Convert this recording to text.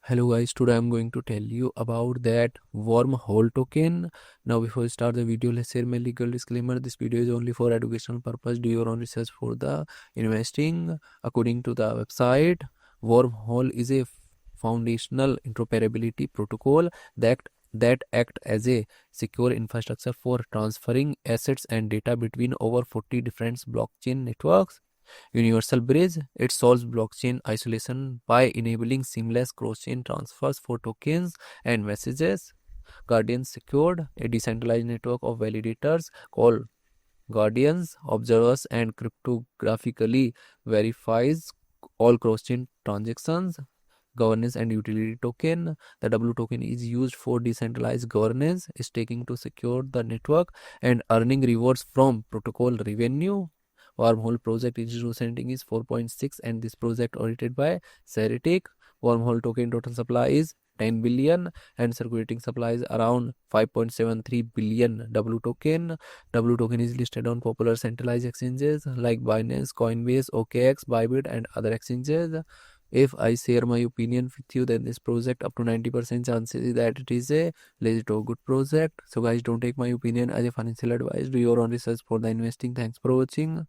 Hello guys, today I'm going to tell you about that wormhole token. Now before we start the video, let's share my legal disclaimer. This video is only for educational purpose. Do your own research for the investing. According to the website, wormhole is a foundational interoperability protocol that act as a secure infrastructure for transferring assets and data between over 40 different blockchain networks. Universal Bridge, it solves blockchain isolation by enabling seamless cross-chain transfers for tokens and messages. Guardian Secured, a decentralized network of validators called guardians, observers, and cryptographically verifies all cross-chain transactions. Governance and utility token. The W token is used for decentralized governance, staking to secure the network, and earning rewards from protocol revenue. Wormhole project institutional setting is 4.6 and this project audited by Ceretic. Wormhole token total supply is 10 billion and circulating supply is around 5.73 billion W token. W token is listed on popular centralized exchanges like Binance, Coinbase, OKX, Bybit and other exchanges. If I share my opinion with you, then this project up to 90% chances that it is a legit or good project. So guys, don't take my opinion as a financial advice. Do your own research for the investing. Thanks for watching.